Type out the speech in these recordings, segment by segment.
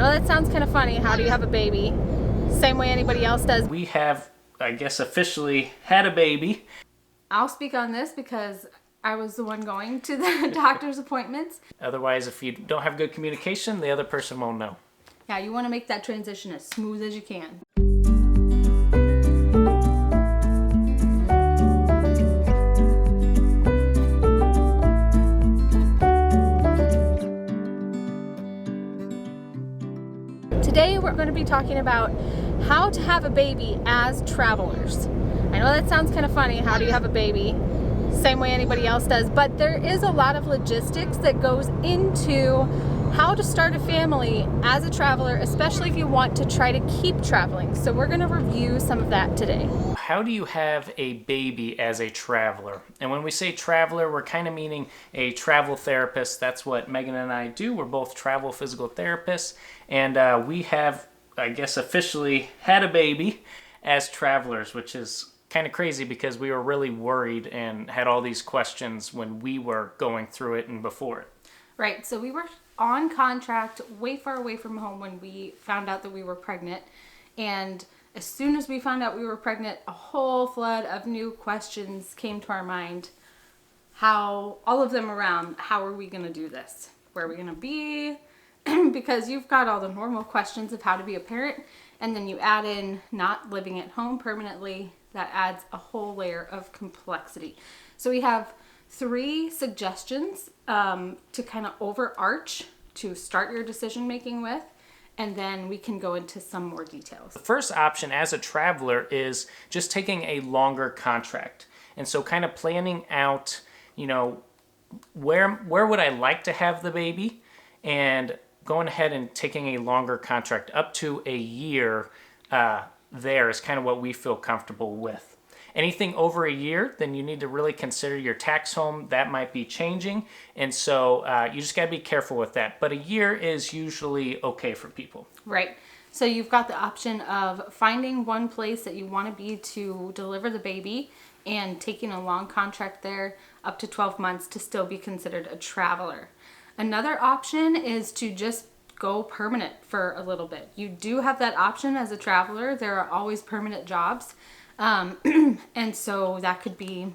know that sounds kind of funny. How do you have a baby? Same way anybody else does. We have, I guess, officially had a baby. I'll speak on this because I was the one going to the doctor's appointments. Otherwise, if you don't have good communication, the other person won't know. Yeah, you want to make that transition as smooth as you can. Today we're going to be talking about how to have a baby as travelers. I know that sounds kind of funny. How do you have a baby? Same way anybody else does, but there is a lot of logistics that goes into how to start a family as a traveler, especially if you want to try to keep traveling. So we're going to review some of that today. How do you have a baby as a traveler? And when we say traveler, we're kind of meaning a travel therapist. That's what Megan and I do. We're both travel physical therapists, and we have, I guess, officially had a baby as travelers, which is kind of crazy because we were really worried and had all these questions when we were going through it and before it. Right, so we were on contract way far away from home when we found out that we were pregnant, and as soon as we found out we were pregnant, a whole flood of new questions came to our mind. All of them around, how are we going to do this? Where are we going to be? Because you've got all the normal questions of how to be a parent, and then you add in not living at home permanently. That adds a whole layer of complexity. So we have 3 suggestions to kind of overarch to start your decision making with, and then we can go into some more details. The first option as a traveler is just taking a longer contract. And so kind of planning out, where would I like to have the baby, and going ahead and taking a longer contract up to a year there is kind of what we feel comfortable with. Anything over a year, then you need to really consider your tax home. That might be changing, and so you just got to be careful with that. But a year is usually okay for people. Right. So you've got the option of finding one place that you want to be to deliver the baby and taking a long contract there up to 12 months to still be considered a traveler. Another option is to just go permanent for a little bit. You do have that option as a traveler. There are always permanent jobs. And so that could be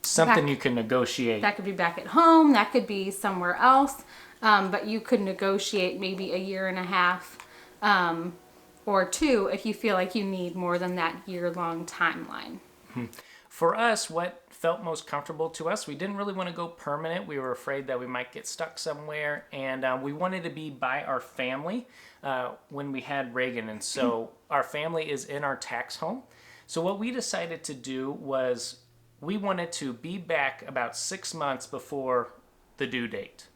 something you can negotiate. That could be back at home. That could be somewhere else. But you could negotiate maybe a year and a half or 2 if you feel like you need more than that year-long timeline. For us, what felt most comfortable to us, we didn't really want to go permanent. We were afraid that we might get stuck somewhere, and we wanted to be by our family when we had Reagan. And so our family is in our tax home. So what we decided to do was we wanted to be back about 6 months before the due date.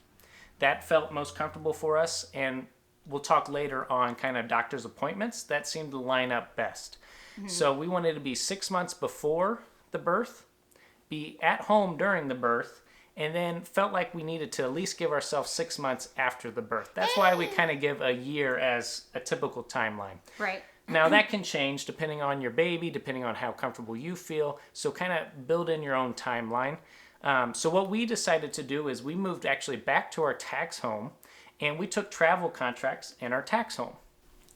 That felt most comfortable for us, and we'll talk later on kind of doctor's appointments. That seemed to line up best. So we wanted to be 6 months before the birth, be at home during the birth, and then felt like we needed to at least give ourselves 6 months after the birth. That's why we kind of give a year as a typical timeline. Right. Now that can change depending on your baby, depending on how comfortable you feel. So kind of build in your own timeline. So what we decided to do is we moved actually back to our tax home, and we took travel contracts in our tax home.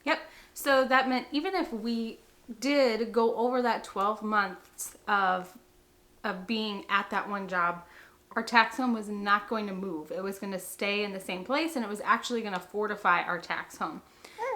Yep. So that meant even if we did go over that 12 months of being at that one job, our tax home was not going to move. It was going to stay in the same place, and it was actually going to fortify our tax home.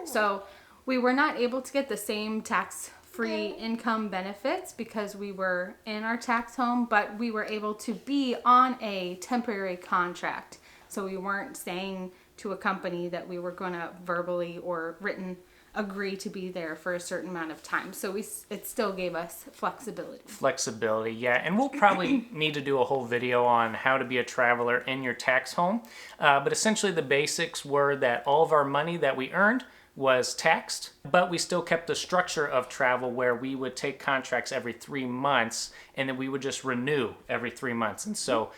So we were not able to get the same tax-free income benefits because we were in our tax home, but we were able to be on a temporary contract. So we weren't saying to a company that we were going to verbally or written agree to be there for a certain amount of time. So it still gave us flexibility. Flexibility, yeah. And we'll probably need to do a whole video on how to be a traveler in your tax home. But essentially the basics were that all of our money that we earned was taxed, but we still kept the structure of travel where we would take contracts every 3 months, and then we would just renew every 3 months. And so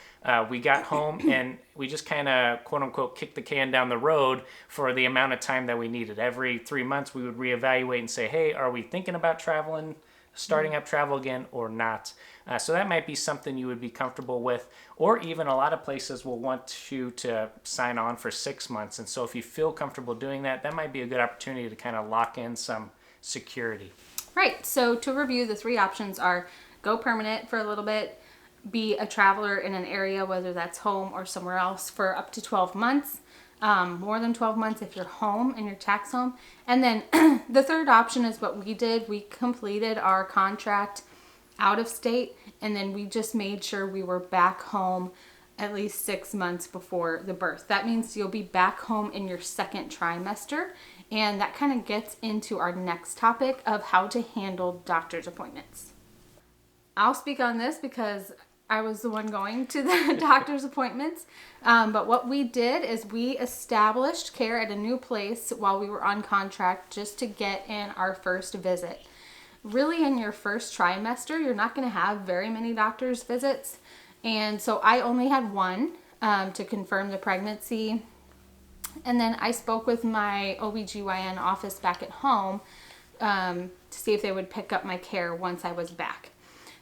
we got home and we just kind of quote unquote kicked the can down the road for the amount of time that we needed. Every 3 months we would reevaluate and say, hey, are we thinking about traveling starting up travel again or not. So that might be something you would be comfortable with, or even a lot of places will want you to sign on for 6 months. And so if you feel comfortable doing that, that might be a good opportunity to kind of lock in some security. Right. So to review, the 3 options are go permanent for a little bit, be a traveler in an area, whether that's home or somewhere else, for up to 12 months, more than 12 months if you're home in your tax home. And then the third option is what we did. We completed our contract out of state, and then we just made sure we were back home at least 6 months before the birth. That means you'll be back home in your second trimester, and that kind of gets into our next topic of how to handle doctor's appointments. I'll speak on this because I was the one going to the doctor's appointments. But what we did is we established care at a new place while we were on contract just to get in our first visit. Really, in your first trimester, you're not going to have very many doctor's visits. And so I only had one to confirm the pregnancy. And then I spoke with my OBGYN office back at home to see if they would pick up my care once I was back.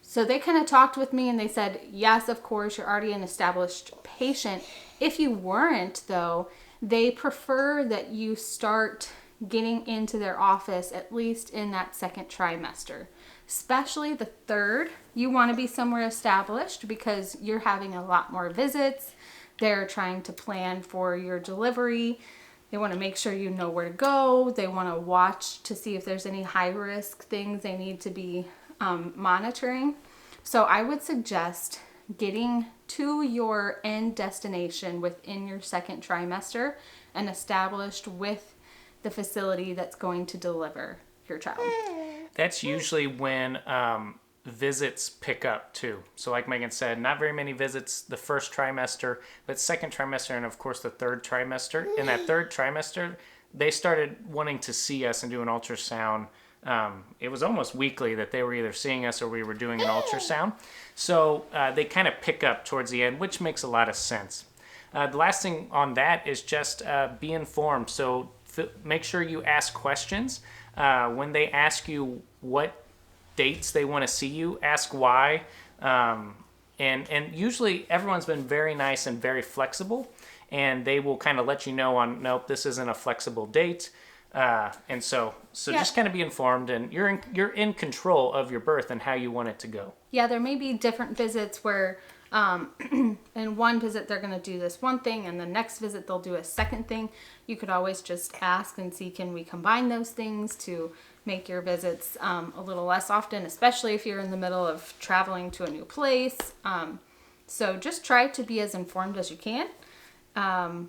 So they kind of talked with me and they said, yes, of course, you're already an established patient. If you weren't, though, they prefer that you start getting into their office at least in that second trimester. Especially the third, you want to be somewhere established because you're having a lot more visits. They're trying to plan for your delivery. They want to make sure you know where to go. They want to watch to see if there's any high risk things they need to be monitoring. So I would suggest getting to your end destination within your second trimester and established with the facility that's going to deliver your child. That's usually when visits pick up too. So like Megan said, not very many visits the first trimester, but second trimester and of course the third trimester. In that third trimester, they started wanting to see us and do an ultrasound. It was almost weekly that they were either seeing us or we were doing an ultrasound. So they kind of pick up towards the end, which makes a lot of sense. The last thing on that is just be informed. So make sure you ask questions. When they ask you what dates they want to see you, ask why. And usually everyone's been very nice and very flexible, and they will kind of let you know on, nope, this isn't a flexible date. And so yeah. Just kind of be informed, and you're in control of your birth and how you want it to go. Yeah, there may be different visits where in one visit they're going to do this one thing, and the next visit they'll do a second thing. You could always just ask and see, can we combine those things to make your visits a little less often, especially if you're in the middle of traveling to a new place. So just try to be as informed as you can.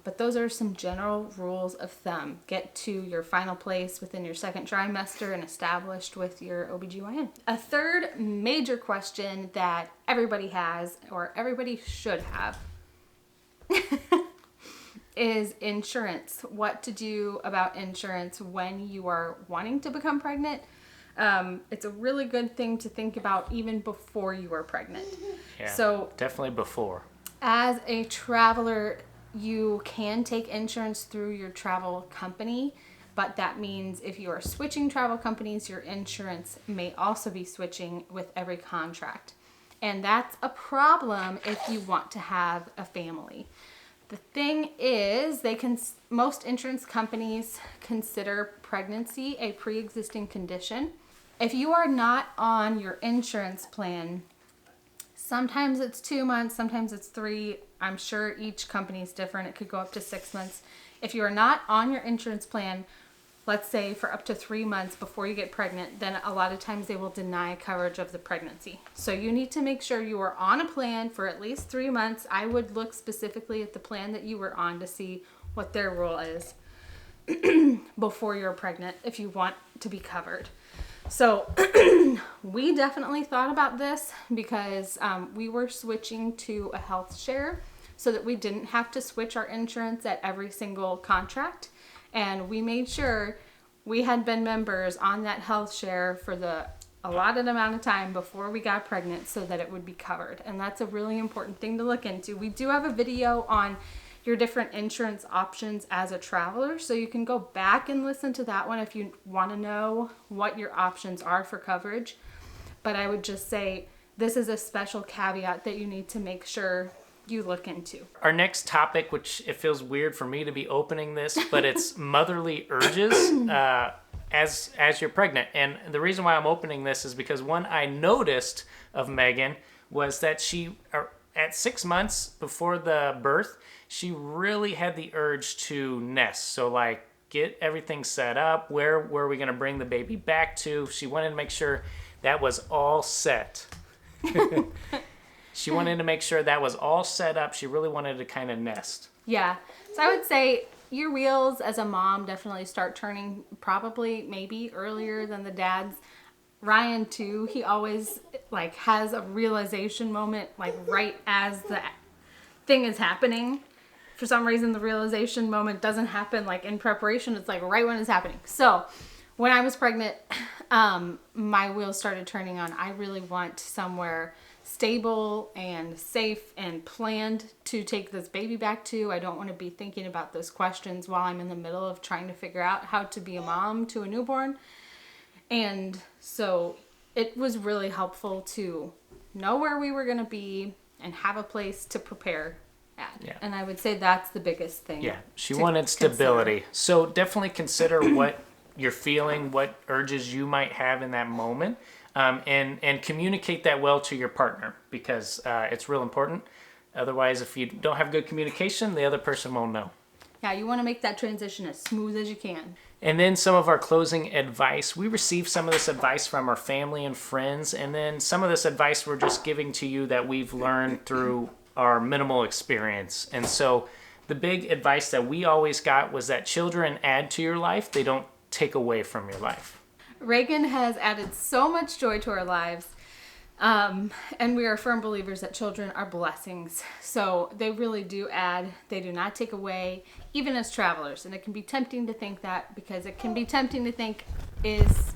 But those are some general rules of thumb. Get to your final place within your second trimester and established with your OBGYN. A third major question that everybody has, or everybody should have, is insurance. What to do about insurance when you are wanting to become pregnant. It's a really good thing to think about even before you are pregnant. Yeah, so definitely before. As a traveler, you can take insurance through your travel company, but that means if you are switching travel companies, your insurance may also be switching with every contract. And that's a problem if you want to have a family. The thing is, most insurance companies consider pregnancy a pre-existing condition. If you are not on your insurance plan, sometimes it's 2 months, sometimes it's 3. I'm sure each company is different. It could go up to 6 months. If you are not on your insurance plan, let's say for up to 3 months before you get pregnant, then a lot of times they will deny coverage of the pregnancy. So you need to make sure you are on a plan for at least 3 months. I would look specifically at the plan that you were on to see what their rule is before you're pregnant if you want to be covered. So we definitely thought about this because we were switching to a health share so that we didn't have to switch our insurance at every single contract. And we made sure we had been members on that health share for the allotted amount of time before we got pregnant so that it would be covered. And that's a really important thing to look into. We do have a video on your different insurance options as a traveler, so you can go back and listen to that one if you want to know what your options are for coverage. but I would just say this is a special caveat that you need to make sure you look into. Our next topic, which it feels weird for me to be opening this, but it's motherly urges as you're pregnant. And the reason why I'm opening this is because one I noticed of Megan was that she, at 6 months before the birth, she really had the urge to nest. So like get everything set up. Where were we going to bring the baby back to? She wanted to make sure that was all set. She wanted to make sure that was all set up. She really wanted to kind of nest. Yeah. So I would say your wheels as a mom definitely start turning probably maybe earlier than the dad's. Ryan too, he always like has a realization moment like right as the thing is happening. For some reason the realization moment doesn't happen like in preparation, it's like right when it's happening. So when I was pregnant, my wheels started turning on. I really want somewhere stable and safe and planned to take this baby back to. I don't want to be thinking about those questions while I'm in the middle of trying to figure out how to be a mom to a newborn. And so it was really helpful to know where we were going to be and have a place to prepare at. Yeah. And I would say that's the biggest thing. Yeah, she wanted stability. So definitely consider what you're feeling, what urges you might have in that moment, and communicate that well to your partner, because it's real important. Otherwise, if you don't have good communication, the other person won't know. Yeah, you want to make that transition as smooth as you can. And then some of our closing advice. We received some of this advice from our family and friends, and then some of this advice we're just giving to you that we've learned through our minimal experience. And so the big advice that we always got was that children add to your life, they don't take away from your life. Reagan has added so much joy to our lives. And we are firm believers that children are blessings. So they really do add, they do not take away, even as travelers. And it can be tempting to think that, because it can be tempting to think is...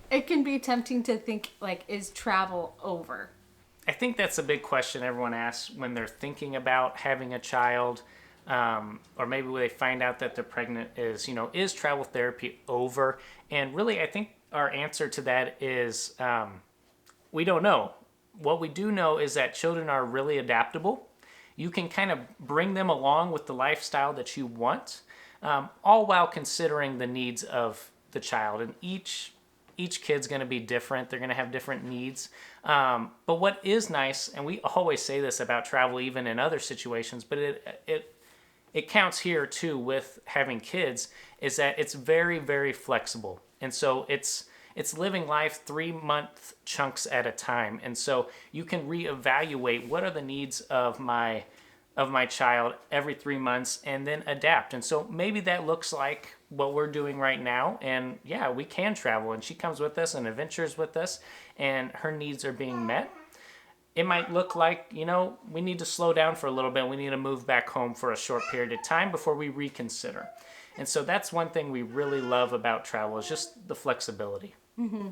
It can be tempting to think, like, is travel over? I think that's a big question everyone asks when they're thinking about having a child. Or maybe when they find out that they're pregnant, is travel therapy over? And really, I think our answer to that is we don't know. What we do know is that children are really adaptable. You can kind of bring them along with the lifestyle that you want, all while considering the needs of the child. And each kid's going to be different. They're going to have different needs. But what is nice, and we always say this about travel, even in other situations, but it counts here too with having kids, is that it's very, very flexible. And so it's living life 3-month chunks at a time. And so you can reevaluate what are the needs of my child every 3 months and then adapt. And so maybe that looks like what we're doing right now. And yeah, we can travel and she comes with us and adventures with us and her needs are being met. It might look like, we need to slow down for a little bit. We need to move back home for a short period of time before we reconsider. And so that's one thing we really love about travel, is just the flexibility. Mm-hmm.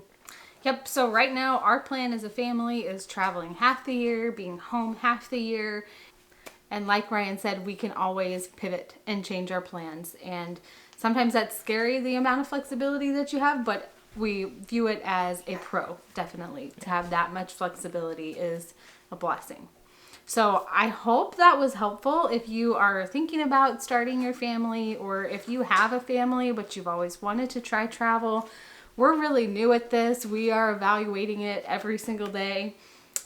Yep. So right now our plan as a family is traveling half the year, being home half the year. And like Ryan said, we can always pivot and change our plans. And sometimes that's scary, the amount of flexibility that you have, but we view it as a pro, definitely. To have that much flexibility is a blessing. So I hope that was helpful if you are thinking about starting your family, or if you have a family but you've always wanted to try travel. We're really new at this. We are evaluating it every single day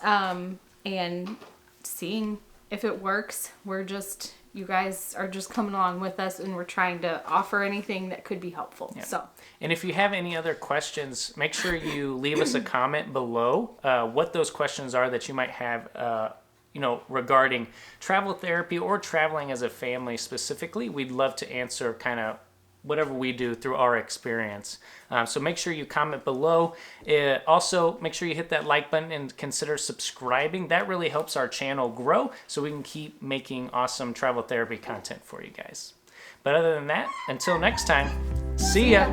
and seeing if it works. You guys are just coming along with us, and we're trying to offer anything that could be helpful. Yeah. So, and if you have any other questions, make sure you leave us a comment below what those questions are that you might have regarding travel therapy or traveling as a family specifically. We'd love to answer kind of whatever we do through our experience. So make sure you comment below. Also, make sure you hit that like button and consider subscribing. That really helps our channel grow so we can keep making awesome travel therapy content for you guys. But other than that, until next time, see ya.